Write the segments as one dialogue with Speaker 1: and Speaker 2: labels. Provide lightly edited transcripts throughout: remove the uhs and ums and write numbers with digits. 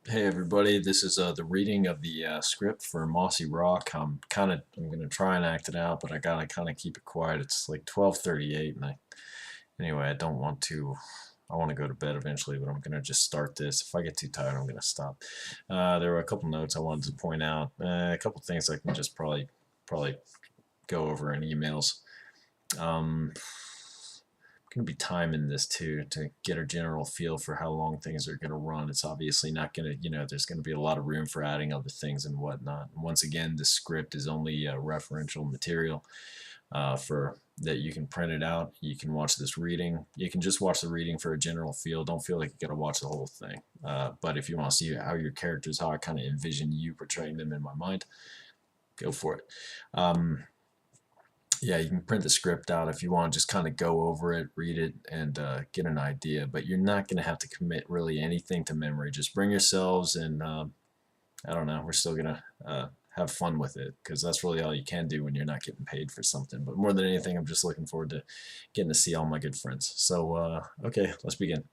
Speaker 1: Hey everybody, this is the reading of the script for Mossy Rock. I'm gonna try and act it out, but I gotta kind of keep it quiet. It's like 12:38, and anyway, I don't want to. I want to go to bed eventually, but I'm gonna just start this. If I get too tired, I'm gonna stop. There were a couple notes I wanted to point out. A couple things I can just probably go over in emails. Going to be timing this too to get a general feel for how long things are going to run. It's obviously not going to, there's going to be a lot of room for adding other things and whatnot. And once again, this script is only referential material for that you can print it out. You can watch this reading. You can just watch the reading for a general feel. Don't feel like you got to watch the whole thing. But if you want to see how your characters, how I kind of envision you portraying them in my mind, go for it. Yeah, you can print the script out if you want to just kind of go over it, read it, and get an idea. But you're not going to have to commit really anything to memory. Just bring yourselves, and I don't know, we're still going to have fun with it because that's really all you can do when you're not getting paid for something. But more than anything, I'm just looking forward to getting to see all my good friends. So, okay, let's begin.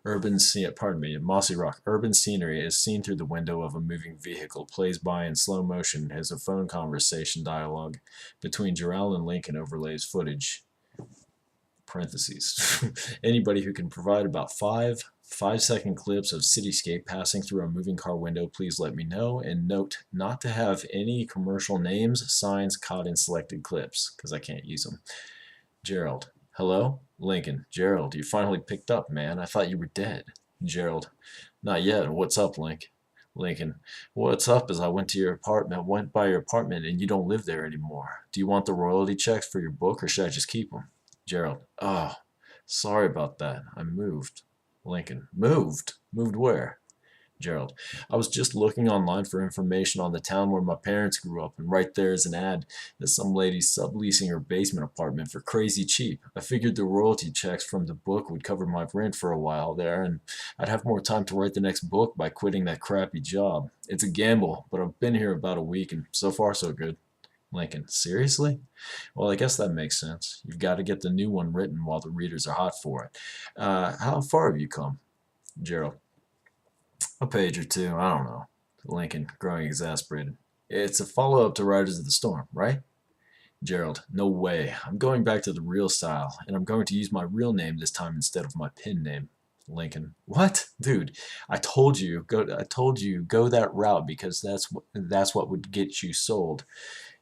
Speaker 1: Pardon me, Mossy Rock. Urban scenery is seen through the window of a moving vehicle, plays by in slow motion as a phone conversation dialogue between Jarrell and Lincoln overlays footage. Parentheses. Anybody who can provide about five-second clips of cityscape passing through a moving car window, please let me know. And note not to have any commercial names, signs caught in selected clips, because I can't use them. Gerald. Hello? Lincoln. Gerald, you finally picked up, man. I thought you were dead. Gerald. Not yet. What's up, Link? Lincoln. What's up is I went by your apartment, and you don't live there anymore. Do you want the royalty checks for your book, or should I just keep them? Gerald. Oh, sorry about that. I moved. Lincoln. Moved? Moved where? Gerald. I was just looking online for information on the town where my parents grew up, and right there is an ad that some lady's subleasing her basement apartment for crazy cheap. I figured the royalty checks from the book would cover my rent for a while there, and I'd have more time to write the next book by quitting that crappy job. It's a gamble, but I've been here about a week, and so far so good. Lincoln. Seriously? Well, I guess that makes sense. You've got to get the new one written while the readers are hot for it. How far have you come? Gerald. A page or two, I don't know. Lincoln, growing exasperated. It's a follow-up to Riders of the Storm, right? Gerald, no way. I'm going back to the real style, and I'm going to use my real name this time instead of my pen name. Lincoln, what? Dude, I told you go that route because that's what would get you sold.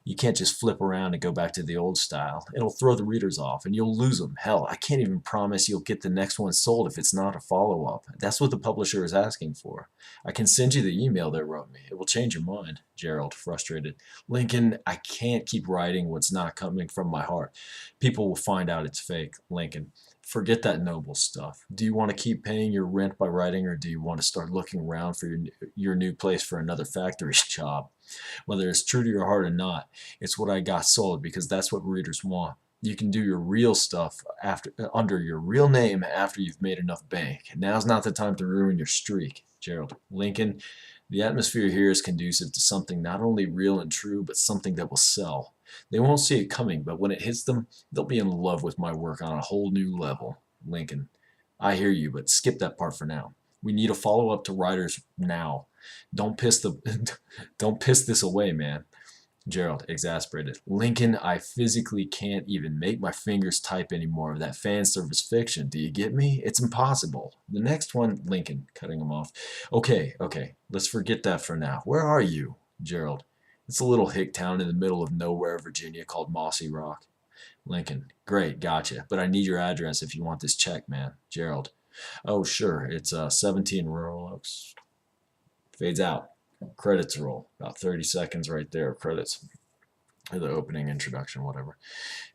Speaker 1: You can't just flip around and go back to the old style. It'll throw the readers off and you'll lose them. Hell, I can't even promise you'll get the next one sold if it's not a follow-up. That's what the publisher is asking for. I can send you the email they wrote me. It will change your mind. Gerald, frustrated. Lincoln, I can't keep writing what's not coming from my heart. People will find out it's fake. Lincoln, forget that noble stuff. Do you want to keep paying your rent by writing, or do you want to start looking around for your new place for another factory job? Whether it's true to your heart or not, it's what I got sold because that's what readers want. You can do your real stuff under your real name after you've made enough bank. Now's not the time to ruin your streak. Gerald. Lincoln, the atmosphere here is conducive to something not only real and true, but something that will sell. They won't see it coming, but when it hits them, they'll be in love with my work on a whole new level. Lincoln, I hear you, but skip that part for now. We need a follow-up to Riders now. Don't piss the don't piss this away, man. Gerald, exasperated. Lincoln, I physically can't even make my fingers type anymore of that fan service fiction. Do you get me? It's impossible. The next one, Lincoln, cutting him off. Okay, let's forget that for now. Where are you? Gerald, it's a little hick town in the middle of nowhere, Virginia, called Mossy Rock. Lincoln, great, gotcha. But I need your address if you want this check, man. Gerald, oh, sure. It's 17 Rural Oaks. Fades out. Credits roll. About 30 seconds right there. Credits. Or the opening introduction, whatever.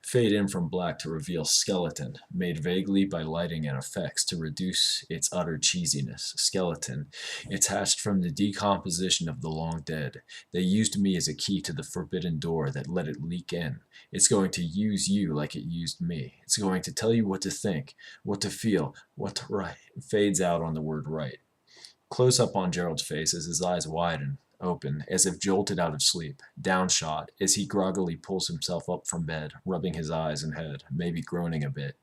Speaker 1: Fade in from black to reveal skeleton, made vaguely by lighting and effects to reduce its utter cheesiness. Skeleton, it's hatched from the decomposition of the long dead. They used me as a key to the forbidden door that let it leak in. It's going to use you like it used me. It's going to tell you what to think, what to feel, what to write. It fades out on the word right. Close up on Gerald's face as his eyes widen, open, as if jolted out of sleep, downshot, as he groggily pulls himself up from bed, rubbing his eyes and head, maybe groaning a bit.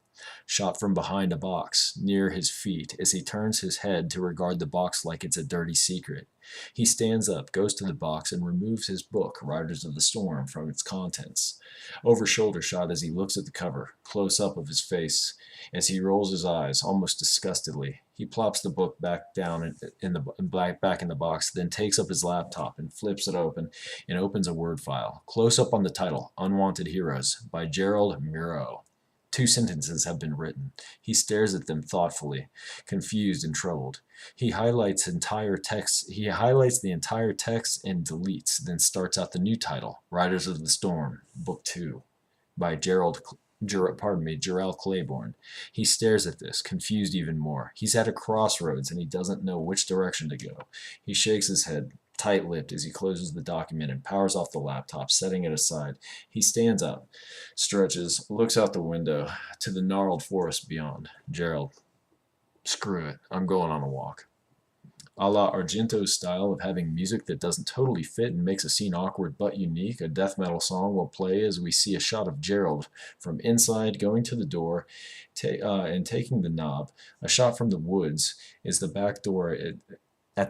Speaker 1: Shot from behind a box, near his feet, as he turns his head to regard the box like it's a dirty secret. He stands up, goes to the box, and removes his book, Riders of the Storm, from its contents. Over shoulder shot as he looks at the cover, close up of his face, as he rolls his eyes, almost disgustedly. He plops the book back down back in the box, then takes up his laptop and flips it open and opens a Word file. Close up on the title, Unwanted Heroes, by Gerald Muro. 2 sentences have been written. He stares at them thoughtfully, confused and troubled. He highlights the entire text and deletes, then starts out the new title, Riders of the Storm, Book 2, by Gerald Claiborne. He stares at this, confused even more. He's at a crossroads and he doesn't know which direction to go. He shakes his head, tight-lipped, as he closes the document and powers off the laptop, setting it aside. He stands up, stretches, looks out the window to the gnarled forest beyond. Gerald, screw it, I'm going on a walk. A la Argento's style of having music that doesn't totally fit and makes a scene awkward but unique, a death metal song will play as we see a shot of Gerald from inside going to the door and taking the knob. A shot from the woods is at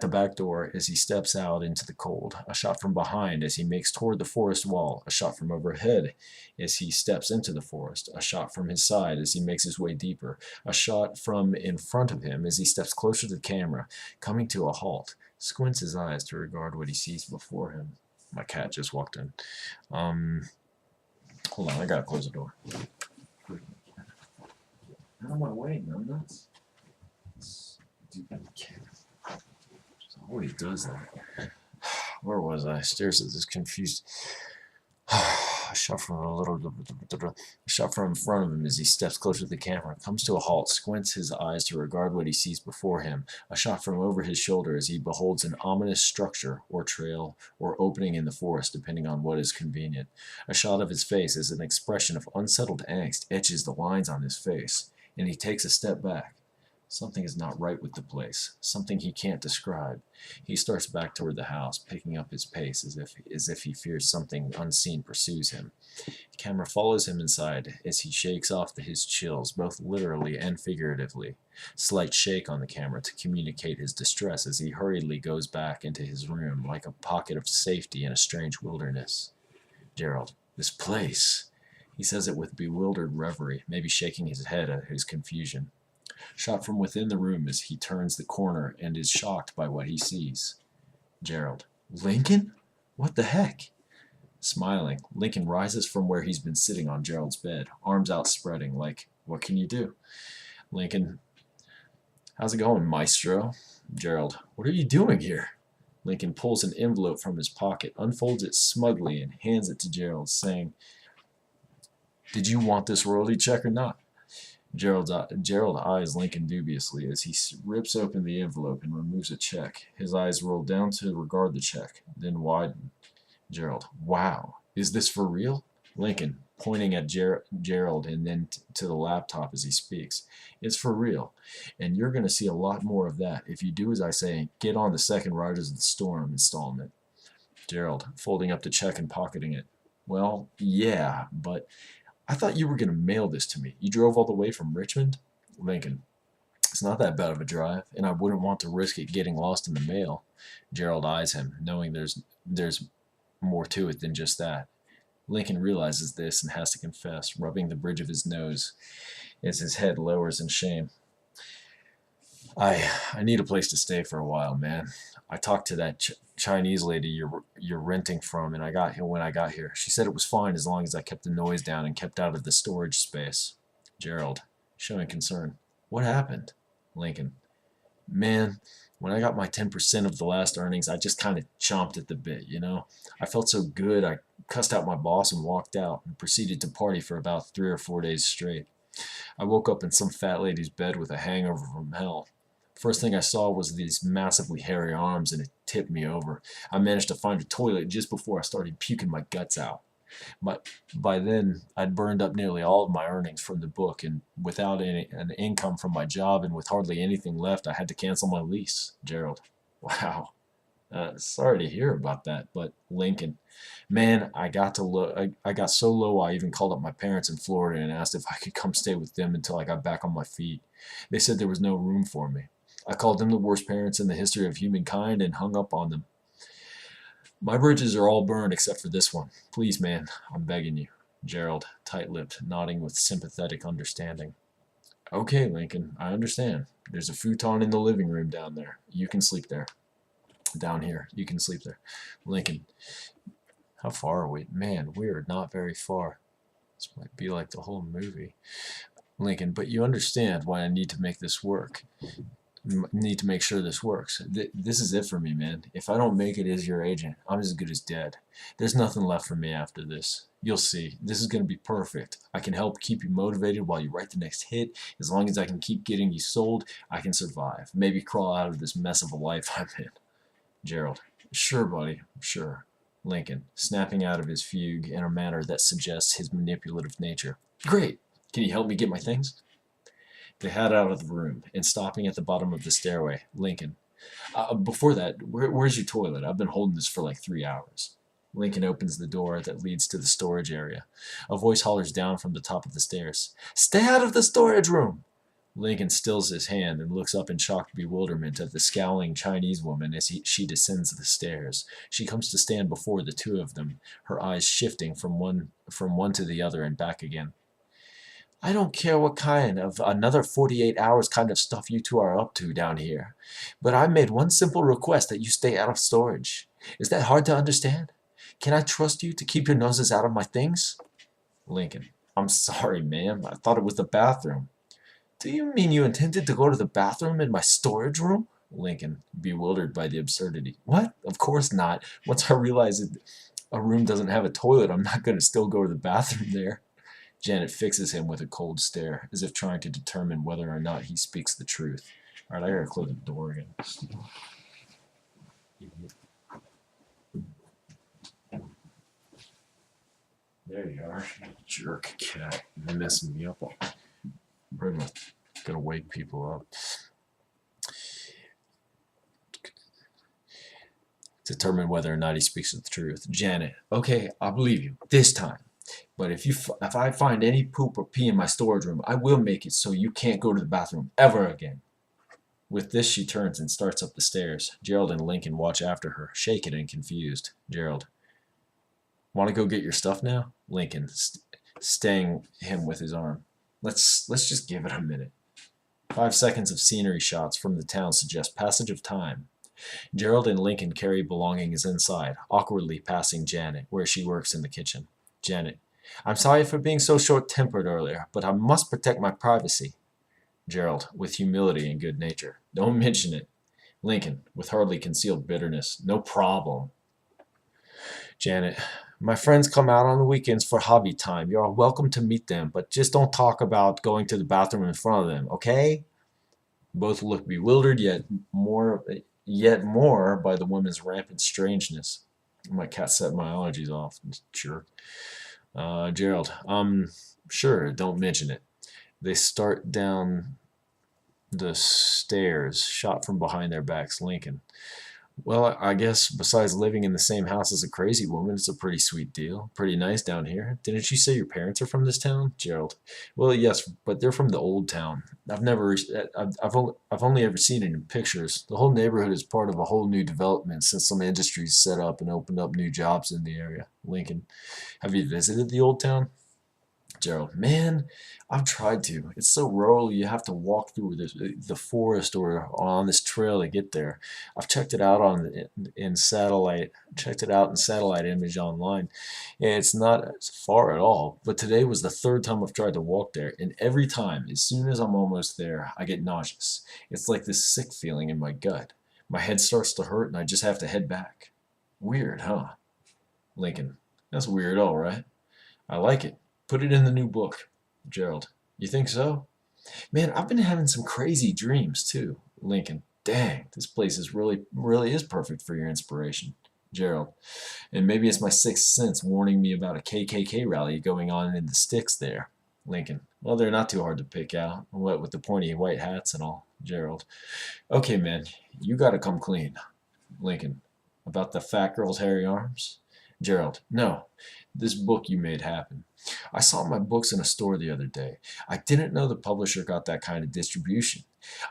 Speaker 1: the back door as he steps out into the cold. A shot from behind as he makes toward the forest wall. A shot from overhead as he steps into the forest. A shot from his side as he makes his way deeper. A shot from in front of him as he steps closer to the camera, coming to a halt. Squints his eyes to regard what he sees before him. My cat just walked in. Hold on, I gotta close the door. Out of my way, numbnuts. Always does that. Where was I? Stares at this confused. A shot from in front of him as he steps closer to the camera, comes to a halt, squints his eyes to regard what he sees before him. A shot from over his shoulder as he beholds an ominous structure or trail or opening in the forest, depending on what is convenient. A shot of his face as an expression of unsettled angst etches the lines on his face, and he takes a step back. Something is not right with the place, something he can't describe. He starts back toward the house, picking up his pace as if he fears something unseen pursues him. The camera follows him inside as he shakes off his chills, both literally and figuratively. Slight shake on the camera to communicate his distress as he hurriedly goes back into his room like a pocket of safety in a strange wilderness. Gerald, this place. He says it with bewildered reverie, maybe shaking his head at his confusion. Shot from within the room as he turns the corner and is shocked by what he sees. Gerald. Lincoln? What the heck? Smiling, Lincoln rises from where he's been sitting on Gerald's bed, arms outspreading, like, what can you do? Lincoln. How's it going, maestro? Gerald. What are you doing here? Lincoln pulls an envelope from his pocket, unfolds it smugly, and hands it to Gerald, saying, Did you want this royalty check or not? Gerald eyes Lincoln dubiously as he rips open the envelope and removes a check. His eyes roll down to regard the check, then widen. Gerald, wow, is this for real? Lincoln, pointing at Gerald and then to the laptop as he speaks. It's for real, and you're going to see a lot more of that if you do as I say and get on the second Riders of the Storm installment. Gerald, folding up the check and pocketing it. Well, yeah, but I thought you were going to mail this to me. You drove all the way from Richmond? Lincoln. It's not that bad of a drive, and I wouldn't want to risk it getting lost in the mail. Gerald eyes him, knowing there's more to it than just that. Lincoln realizes this and has to confess, rubbing the bridge of his nose as his head lowers in shame. I need a place to stay for a while, man. I talked to that Chinese lady you're renting from, and when I got here. She said it was fine as long as I kept the noise down and kept out of the storage space. Gerald, showing concern. What happened? Lincoln. Man, when I got my 10% of the last earnings, I just kind of chomped at the bit, you know? I felt so good, I cussed out my boss and walked out and proceeded to party for about 3 or 4 days straight. I woke up in some fat lady's bed with a hangover from hell. First thing I saw was these massively hairy arms, and it tipped me over. I managed to find a toilet just before I started puking my guts out. But by then, I'd burned up nearly all of my earnings from the book, and without an income from my job and with hardly anything left, I had to cancel my lease. Gerald. Wow. Sorry to hear about that, but Lincoln, man, I got so low I even called up my parents in Florida and asked if I could come stay with them until I got back on my feet. They said there was no room for me. I called them the worst parents in the history of humankind and hung up on them. My bridges are all burned except for this one. Please, man, I'm begging you. Gerald, tight-lipped, nodding with sympathetic understanding. Okay, Lincoln, I understand. There's a futon in the living room down there. You can sleep there. Down here, you can sleep there. Lincoln, how far are we? Man, we are not very far. This might be like the whole movie. Lincoln, but you understand why I need to make this work. Need to make sure this works. This is it for me, man. If I don't make it as your agent, I'm as good as dead. There's nothing left for me after this. You'll see. This is going to be perfect. I can help keep you motivated while you write the next hit. As long as I can keep getting you sold, I can survive. Maybe crawl out of this mess of a life I'm in. Gerald, sure, buddy, sure. Lincoln, snapping out of his fugue in a manner that suggests his manipulative nature. Great. Can you help me get my things? They head out of the room, and stopping at the bottom of the stairway, Lincoln. Before that, where's your toilet? I've been holding this for like 3 hours. Lincoln opens the door that leads to the storage area. A voice hollers down from the top of the stairs. Stay out of the storage room! Lincoln stills his hand and looks up in shocked bewilderment at the scowling Chinese woman as she descends the stairs. She comes to stand before the two of them, her eyes shifting from one to the other and back again. I don't care what kind of another 48 hours kind of stuff you two are up to down here, but I made one simple request that you stay out of storage. Is that hard to understand? Can I trust you to keep your noses out of my things? Lincoln, I'm sorry, ma'am. I thought it was the bathroom. Do you mean you intended to go to the bathroom in my storage room? Lincoln, bewildered by the absurdity. What? Of course not. Once I realize a room doesn't have a toilet, I'm not going to still go to the bathroom there. Janet fixes him with a cold stare, as if trying to determine whether or not he speaks the truth. All right, I gotta close the door again. There you are, jerk cat, messing me up. I'm gonna wake people up. Determine whether or not he speaks the truth. Janet, okay, I'll believe you this time. But if I find any poop or pee in my storage room, I will make it so you can't go to the bathroom ever again. With this, she turns and starts up the stairs. Gerald and Lincoln watch after her, shaken and confused. Gerald, want to go get your stuff now? Lincoln, staying him with his arm. Let's just give it a minute. 5 seconds of scenery shots from the town suggest passage of time. Gerald and Lincoln carry belongings inside, awkwardly passing Janet, where she works in the kitchen. Janet, I'm sorry for being so short-tempered earlier, but I must protect my privacy. Gerald, with humility and good nature, don't mention it. Lincoln, with hardly concealed bitterness, no problem. Janet, my friends come out on the weekends for hobby time. You're welcome to meet them, but just don't talk about going to the bathroom in front of them, okay? Both look bewildered, yet more by the woman's rampant strangeness. My cat set my allergies off. Sure. Gerald, sure, don't mention it. They start down the stairs, shot from behind their backs. Lincoln, well, I guess besides living in the same house as a crazy woman, it's a pretty sweet deal. Pretty nice down here. Didn't you say your parents are from this town? Gerald, well, yes, but they're from the old town. I've only ever seen it in pictures. The whole neighborhood is part of a whole new development since some industries set up and opened up new jobs in the area. Lincoln, have you visited the old town? Gerald, man, I've tried to. It's so rural, you have to walk through the forest or on this trail to get there. I've checked it out in satellite. Checked it out in satellite image online. And it's not far at all. But today was the third time I've tried to walk there, and every time, as soon as I'm almost there, I get nauseous. It's like this sick feeling in my gut. My head starts to hurt, and I just have to head back. Weird, huh? Lincoln, that's weird, all right. I like it. Put it in the new book. Gerald, you think so? Man, I've been having some crazy dreams too. Lincoln, dang, this place really is perfect for your inspiration. Gerald, and maybe it's my sixth sense warning me about a KKK rally going on in the sticks there. Lincoln, well, they're not too hard to pick out, what with the pointy white hats and all. Gerald, okay, man, you gotta come clean. Lincoln, About the fat girl's hairy arms? Gerald, no. This book you made happen. I saw my books in a store the other day. I didn't know the publisher got that kind of distribution.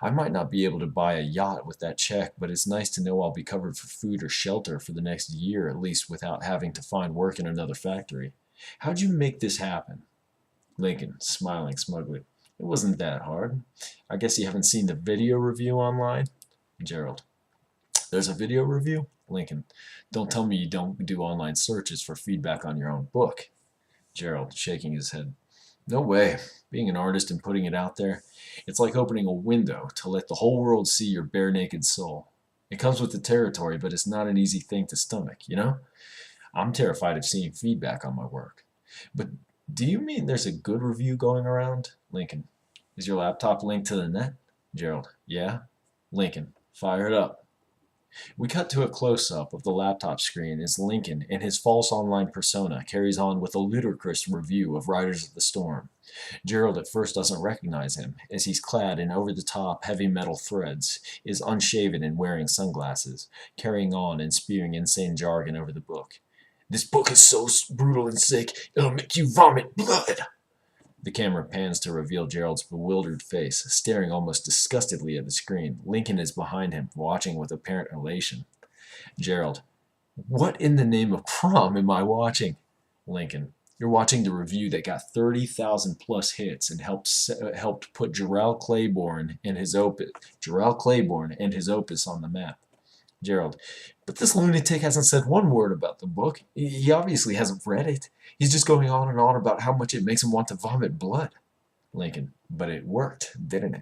Speaker 1: I might not be able to buy a yacht with that check, but it's nice to know I'll be covered for food or shelter for the next year at least without having to find work in another factory. How'd you make this happen? Lincoln, smiling smugly. It wasn't that hard. I guess you haven't seen the video review online? Gerald, there's a video review? Lincoln, don't tell me you don't do online searches for feedback on your own book. Gerald, shaking his head. No way. Being an artist and putting it out there, it's like opening a window to let the whole world see your bare naked soul. It comes with the territory, but it's not an easy thing to stomach, you know? I'm terrified of seeing feedback on my work. But do you mean there's a good review going around? Lincoln, is your laptop linked to the net? Gerald, yeah. Lincoln, fire it up. We cut to a close-up of the laptop screen as Lincoln, in his false online persona, carries on with a ludicrous review of Riders of the Storm. Gerald at first doesn't recognize him, as he's clad in over-the-top heavy metal threads, is unshaven and wearing sunglasses, carrying on and spewing insane jargon over the book. This book is so brutal and sick, it'll make you vomit blood! The camera pans to reveal Gerald's bewildered face, staring almost disgustedly at the screen. Lincoln is behind him, watching with apparent elation. Gerald, what in the name of prom am I watching? Lincoln, you're watching the review that got 30,000 plus hits and helped put Jarrell Claiborne and his opus on the map. Gerald, but this lunatic hasn't said one word about the book. He obviously hasn't read it. He's just going on and on about how much it makes him want to vomit blood. Lincoln, but it worked, didn't it?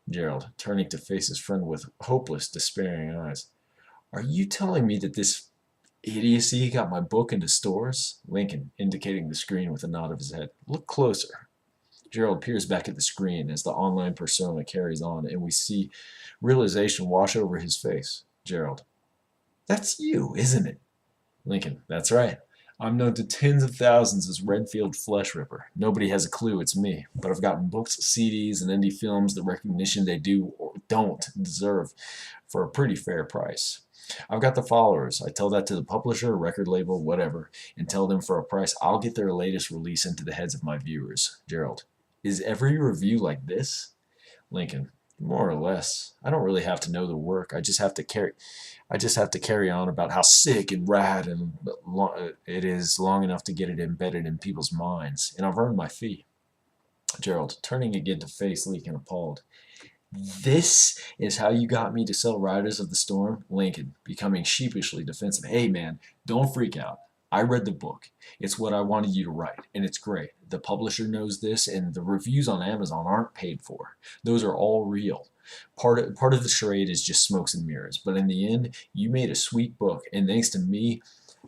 Speaker 1: Gerald, turning to face his friend with hopeless, despairing eyes. Are you telling me that this idiocy got my book into stores? Lincoln, indicating the screen with a nod of his head. Look closer. Gerald peers back at the screen as the online persona carries on, and we see realization wash over his face. Gerald, that's you, isn't it? Lincoln, that's right. I'm known to tens of thousands as Redfield Flesh Ripper. Nobody has a clue it's me, but I've gotten books, CDs, and indie films the recognition they do or don't deserve for a pretty fair price. I've got the followers. I tell that to the publisher, record label, whatever, and tell them for a price I'll get their latest release into the heads of my viewers. Gerald, is every review like this? Lincoln, more or less. I don't really have to know the work. I just have to carry on about how sick and rad and it is long enough to get it embedded in people's minds, and I've earned my fee. Gerald, turning again to face Lincoln, appalled. This is how you got me to sell Riders of the Storm? Lincoln, becoming sheepishly defensive. Hey man, don't freak out. I read the book. It's what I wanted you to write, and it's great. The publisher knows this, and the reviews on Amazon aren't paid for. Those are all real. Part of the charade is just smokes and mirrors, but in the end, you made a sweet book, and thanks to me,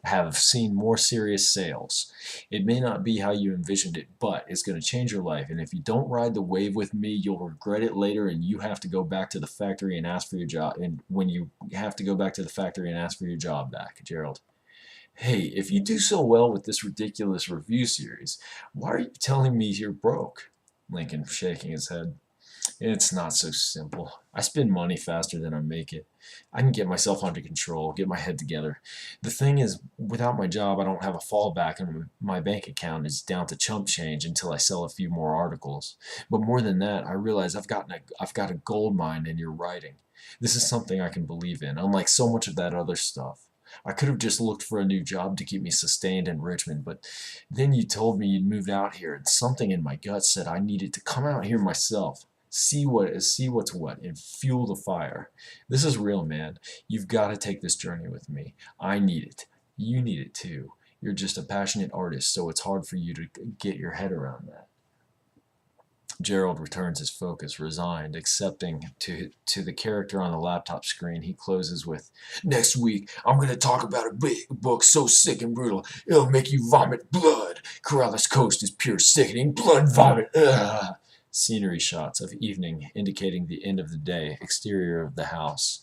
Speaker 1: have seen more serious sales. It may not be how you envisioned it, but it's going to change your life, and if you don't ride the wave with me, you'll regret it later, and you have to go back to the factory and ask for your job, and when you have to go back to the factory and ask for your job back. Gerald, hey, if you do so well with this ridiculous review series, why are you telling me you're broke? Lincoln, shaking his head. It's not so simple. I spend money faster than I make it. I can get myself under control, get my head together. The thing is, without my job, I don't have a fallback, and my bank account is down to chump change until I sell a few more articles. But more than that, I realize I've got a gold mine in your writing. This is something I can believe in, unlike so much of that other stuff. I could have just looked for a new job to keep me sustained in Richmond, but then you told me you'd moved out here, and something in my gut said I needed to come out here myself, see what's what, and fuel the fire. This is real, man. You've got to take this journey with me. I need it. You need it too. You're just a passionate artist, so it's hard for you to get your head around that. Gerald returns his focus, resigned, accepting to the character on the laptop screen. He closes with, next week, I'm going to talk about a big book so sick and brutal, it'll make you vomit blood. Corrales Coast is pure sickening blood vomit. Ugh. Scenery shots of evening indicating the end of the day, exterior of the house.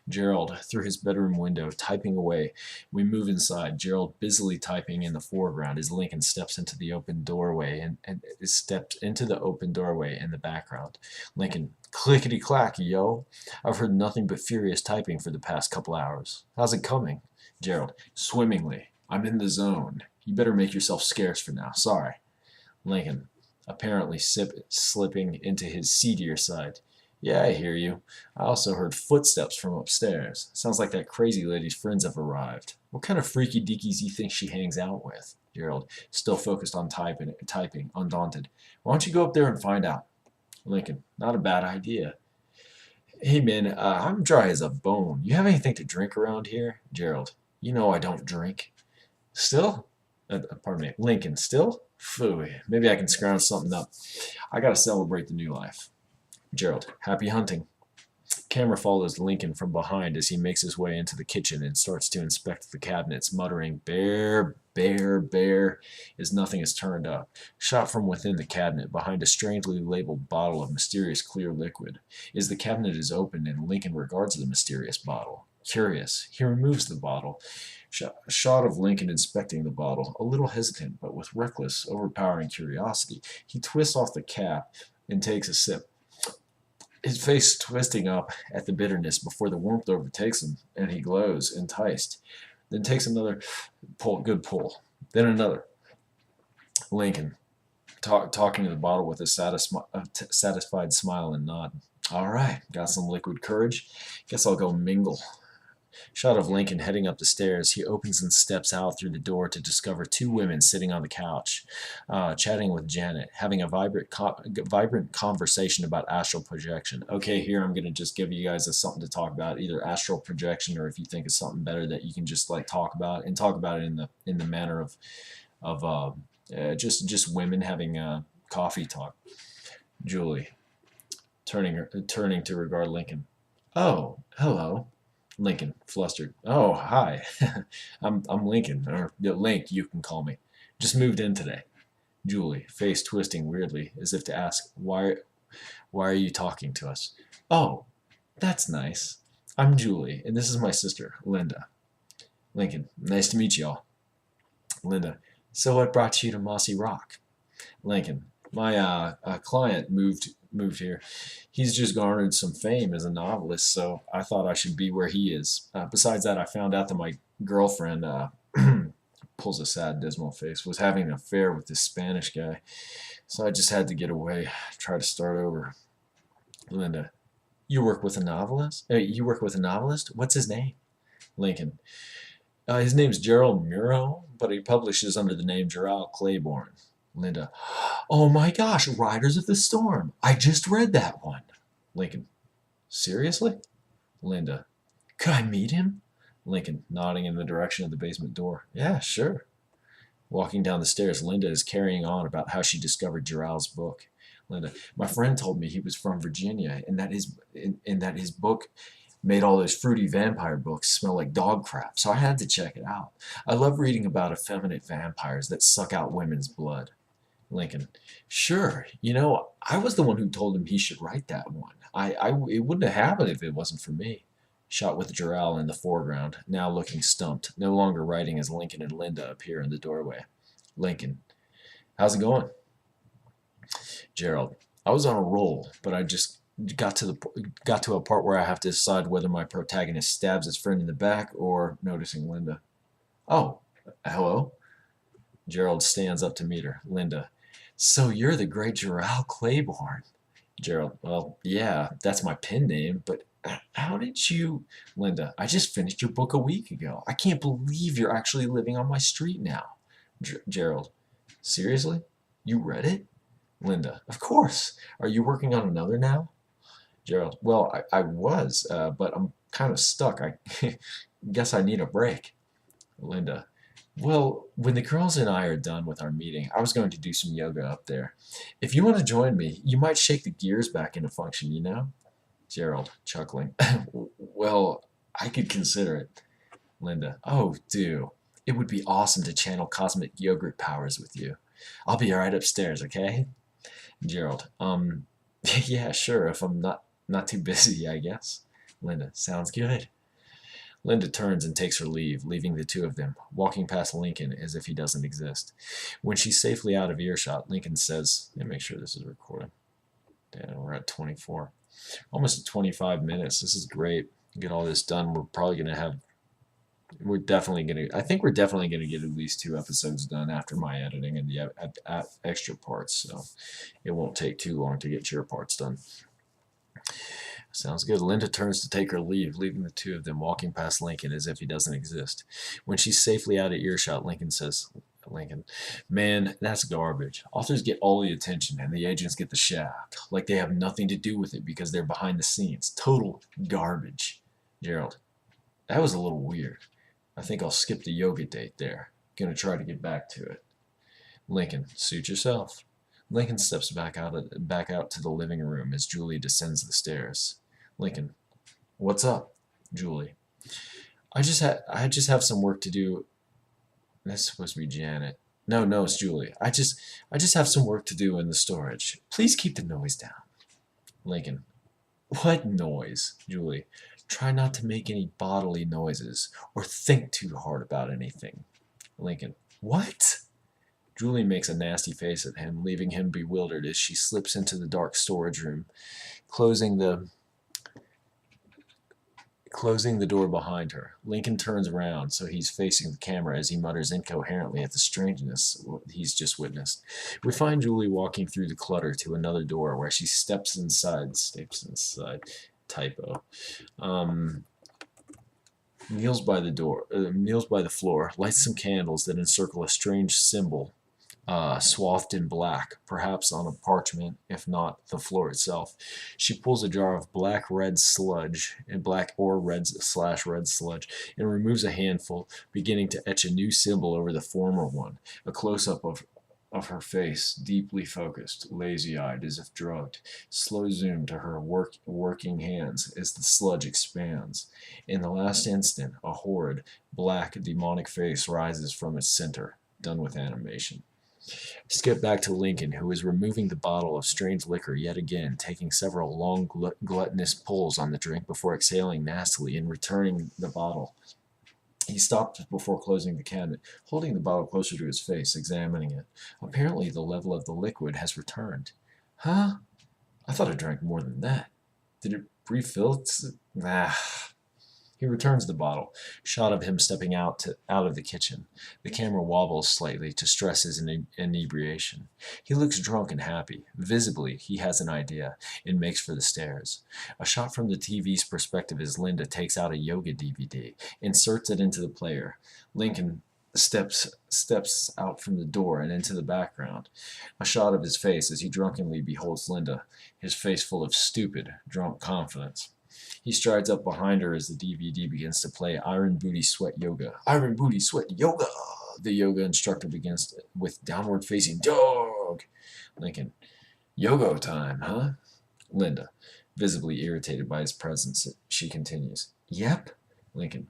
Speaker 1: Gerald, through his bedroom window, typing away. We move inside, Gerald busily typing in the foreground as Lincoln steps into the open doorway and stepped into the open doorway in the background. Lincoln, Clickety-clack, yo. I've heard nothing but furious typing for the past couple hours. How's it coming? Gerald. Swimmingly. I'm in the zone. You better make yourself scarce for now. Sorry. Lincoln. Apparently slipping into his seedier side. Yeah, I hear you. I also heard footsteps from upstairs. Sounds like that crazy lady's friends have arrived. What kind of freaky deakies do you think she hangs out with? Gerald, still focused on typing, undaunted. Why don't you go up there and find out? Lincoln, not a bad idea. Hey man, I'm dry as a bone. You have anything to drink around here? Gerald, you know I don't drink. Still? Pardon me. Lincoln, still? Phooey. Maybe I can scrounge something up. I gotta celebrate the new life. Gerald, happy hunting. Camera follows Lincoln from behind as he makes his way into the kitchen and starts to inspect the cabinets, muttering, "Bear, bear, bear," as nothing is turned up. Shot from within the cabinet, behind a strangely labeled bottle of mysterious clear liquid. As the cabinet is opened and Lincoln regards the mysterious bottle. Curious, he removes the bottle. A shot of Lincoln inspecting the bottle, a little hesitant, but with reckless, overpowering curiosity. He twists off the cap and takes a sip, his face twisting up at the bitterness before the warmth overtakes him, and he glows, enticed. Then takes another good pull. Then another. Lincoln, talking to the bottle with a satisfied smile and nod. All right, got some liquid courage. Guess I'll go mingle. Shot of Lincoln heading up the stairs. He opens and steps out through the door to discover two women sitting on the couch, chatting with Janet, having a vibrant conversation about astral projection. Okay, here I'm going to just give you guys something to talk about, either astral projection or if you think it's something better that you can just like talk about it in the manner of just women having coffee talk. Julie, turning to regard Lincoln. Oh, hello. Lincoln, flustered. Oh, hi. I'm Lincoln, or Link, you can call me. Just moved in today. Julie, face twisting weirdly, as if to ask, why are you talking to us? Oh, that's nice. I'm Julie, and this is my sister, Linda. Lincoln, nice to meet y'all. Linda, so what brought you to Mossy Rock? Lincoln, my client moved here. He's just garnered some fame as a novelist, so I thought I should be where he is. Besides that, I found out that my girlfriend, pulls a sad, dismal face, was having an affair with this Spanish guy. So I just had to get away, try to start over. Linda, you work with a novelist? You work with a novelist? What's his name? Lincoln, his name's Gerald Muro, but he publishes under the name Gerald Claiborne. Linda, oh my gosh, Riders of the Storm. I just read that one. Lincoln, seriously? Linda, could I meet him? Lincoln, nodding in the direction of the basement door. Yeah, sure. Walking down the stairs, Linda is carrying on about how she discovered Gerald's book. Linda, my friend told me he was from Virginia and that his book made all those fruity vampire books smell like dog crap, so I had to check it out. I love reading about effeminate vampires that suck out women's blood. Lincoln, sure. You know, I was the one who told him he should write that one. It wouldn't have happened if it wasn't for me. Shot with Gerald in the foreground, now looking stumped, no longer writing as Lincoln and Linda appear in the doorway. Lincoln, how's it going? Gerald, I was on a roll, but I just got to a part where I have to decide whether my protagonist stabs his friend in the back or noticing Linda. Oh, hello? Gerald stands up to meet her. Linda, so you're the great Gerald Claiborne. Gerald, well, yeah, that's my pen name, but how did you... Linda, I just finished your book a week ago. I can't believe you're actually living on my street now. Gerald, seriously? You read it? Linda, of course. Are you working on another now? Gerald, well, I was, but I'm kind of stuck. I guess I need a break. Linda, well, when the girls and I are done with our meeting, I was going to do some yoga up there. If you want to join me, you might shake the gears back into function, you know? Gerald, chuckling. Well, I could consider it. Linda, oh, do. It would be awesome to channel cosmic yogurt powers with you. I'll be right upstairs, okay? Gerald, yeah, sure, if I'm not too busy, I guess. Linda, sounds good. Linda turns and takes her leave, leaving the two of them, walking past Lincoln as if he doesn't exist. When she's safely out of earshot, Lincoln says, let me make sure this is recording. Yeah, we're at 24. Almost at 25 minutes. This is great. Get all this done. We're probably gonna have. We're definitely gonna. I think we're definitely gonna get at least 2 episodes done after my editing and the extra parts. So it won't take too long to get your parts done. Sounds good. Linda turns to take her leave, leaving the two of them walking past Lincoln as if he doesn't exist. When she's safely out of earshot, Lincoln, man, that's garbage. Authors get all the attention and the agents get the shaft. Like they have nothing to do with it because they're behind the scenes. Total garbage. Gerald, that was a little weird. I think I'll skip the yoga date there. Gonna try to get back to it. Lincoln, suit yourself. Lincoln steps back out to the living room as Julie descends the stairs. Lincoln, what's up? Julie, I just have some work to do. That's supposed to be Janet. No, it's Julie. I just have some work to do in the storage. Please keep the noise down. Lincoln, what noise? Julie, try not to make any bodily noises or think too hard about anything. Lincoln, what? Julie makes a nasty face at him, leaving him bewildered as she slips into the dark storage room, closing the door behind her. Lincoln turns around so he's facing the camera as he mutters incoherently at the strangeness he's just witnessed. We find Julie walking through the clutter to another door where she steps inside, typo. Kneels by the floor, lights some candles that encircle a strange symbol swathed in black, perhaps on a parchment, if not the floor itself. She pulls a jar of black red sludge, and red sludge, and removes a handful, beginning to etch a new symbol over the former one. A close-up of her face, deeply focused, lazy-eyed, as if drugged. Slow zoom to her working hands as the sludge expands. In the last instant, a horrid, black, demonic face rises from its center, done with animation. Skip back to Lincoln, who is removing the bottle of strange liquor yet again, taking several long, gluttonous pulls on the drink before exhaling nastily and returning the bottle. He stopped before closing the cabinet, holding the bottle closer to his face, examining it. Apparently the level of the liquid has returned. Huh? I thought I drank more than that. Did it refill? He returns the bottle. Shot of him stepping out of the kitchen. The camera wobbles slightly to stress his inebriation. He looks drunk and happy. Visibly, he has an idea and makes for the stairs. A shot from the TV's perspective as Linda takes out a yoga DVD, inserts it into the player. Lincoln steps out from the door and into the background. A shot of his face as he drunkenly beholds Linda, his face full of stupid, drunk confidence. He strides up behind her as the DVD begins to play Iron Booty Sweat Yoga. Iron Booty Sweat Yoga! The yoga instructor begins with downward facing dog. Lincoln, yoga time, huh? Linda, visibly irritated by his presence, she continues. Yep. Lincoln,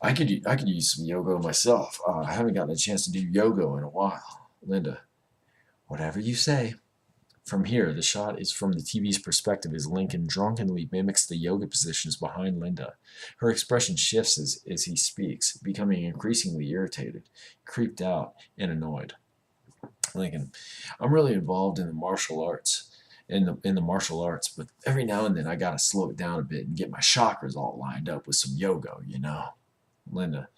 Speaker 1: I could use some yoga myself. I haven't gotten a chance to do yoga in a while. Linda, whatever you say. From here, the shot is from the TV's perspective as Lincoln drunkenly mimics the yoga positions behind Linda. Her expression shifts as he speaks, becoming increasingly irritated, creeped out, and annoyed. Lincoln, I'm really involved in the martial arts, but every now and then I gotta slow it down a bit and get my chakras all lined up with some yoga, you know. Linda,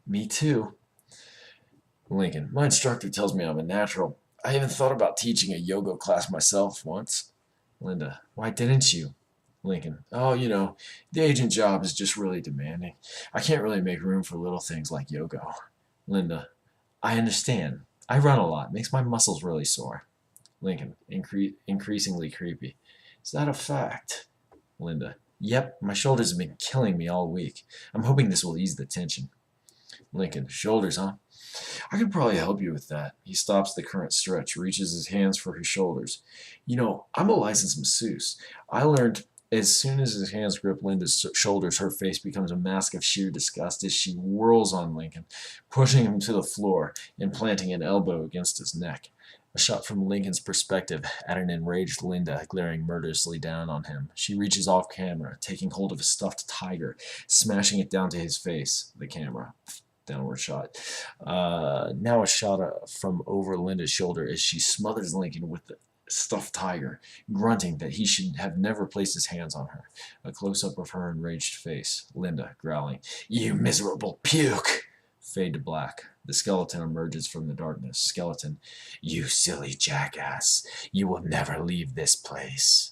Speaker 1: me too. Lincoln, my instructor tells me I'm a natural. I even thought about teaching a yoga class myself once. Linda, why didn't you? Lincoln, oh, the agent job is just really demanding. I can't really make room for little things like yoga. Linda, I understand. I run a lot. It makes my muscles really sore. Lincoln, increasingly creepy. Is that a fact? Linda, yep, my shoulders have been killing me all week. I'm hoping this will ease the tension. Lincoln, shoulders, huh? I could probably help you with that. He stops the current stretch, reaches his hands for his shoulders. I'm a licensed masseuse. I learned as soon as his hands grip Linda's shoulders, her face becomes a mask of sheer disgust as she whirls on Lincoln, pushing him to the floor and planting an elbow against his neck. A shot from Lincoln's perspective at an enraged Linda glaring murderously down on him. She reaches off camera, taking hold of a stuffed tiger, smashing it down to his face. The camera. Downward shot. Now a shot from over Linda's shoulder as she smothers Lincoln with stuffed tiger, grunting that he should have never placed his hands on her. A close-up of her enraged face. Linda, growling, "You miserable puke!" Fade to black. The skeleton emerges from the darkness. Skeleton, "You silly jackass. You will never leave this place."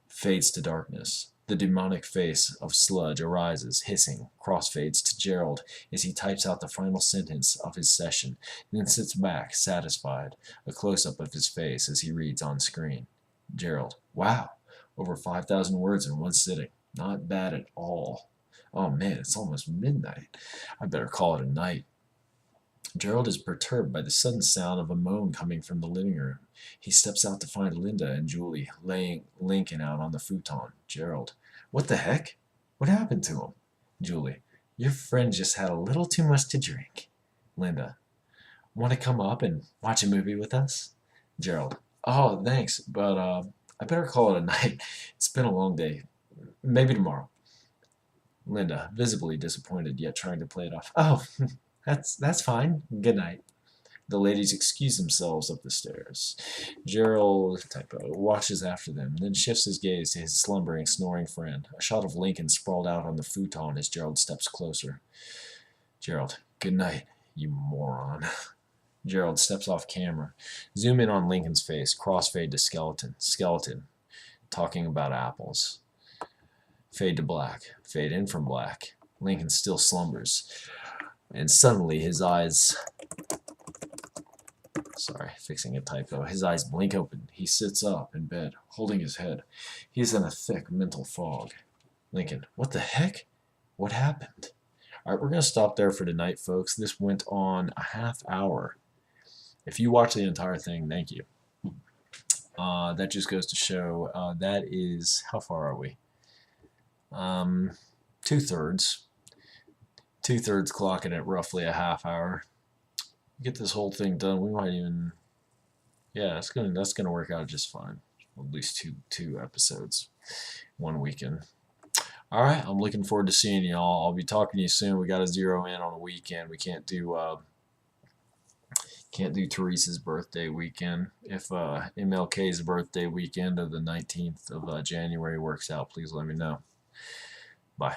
Speaker 1: Fades to darkness. The demonic face of Sludge arises, hissing, crossfades to Gerald as he types out the final sentence of his session, then sits back, satisfied, a close-up of his face as he reads on screen. Gerald, wow, over 5,000 words in one sitting. Not bad at all. Oh man, it's almost midnight. I better call it a night. Gerald is perturbed by the sudden sound of a moan coming from the living room. He steps out to find Linda and Julie laying Lincoln out on the futon. Gerald, what the heck? What happened to him? Julie, your friend just had a little too much to drink. Linda, want to come up and watch a movie with us? Gerald, oh, thanks, but I better call it a night. It's been a long day. Maybe tomorrow. Linda, visibly disappointed, yet trying to play it off. Oh, that's fine. Good night. The ladies excuse themselves up the stairs. Gerald, typo, watches after them, then shifts his gaze to his slumbering, snoring friend. A shot of Lincoln sprawled out on the futon as Gerald steps closer. Gerald, good night, you moron. Gerald steps off camera. Zoom in on Lincoln's face. Crossfade to skeleton. Skeleton, talking about apples. Fade to black. Fade in from black. Lincoln still slumbers. And suddenly his eyes... Sorry, fixing a typo. His eyes blink open. He sits up in bed, holding his head. He's in a thick mental fog. Lincoln, what the heck? What happened? All right, we're going to stop there for tonight, folks. This went on a half hour. If you watch the entire thing, thank you. That just goes to show that is, how far are we? Two-thirds. Two-thirds clocking at roughly a half hour. Get this whole thing done. We might even, yeah, that's gonna work out just fine. At least two episodes, one weekend. All right, I'm looking forward to seeing y'all. I'll be talking to you soon. We got to zero in on a weekend. We can't do Teresa's birthday weekend. If MLK's birthday weekend of the 19th of January works out, please let me know. Bye.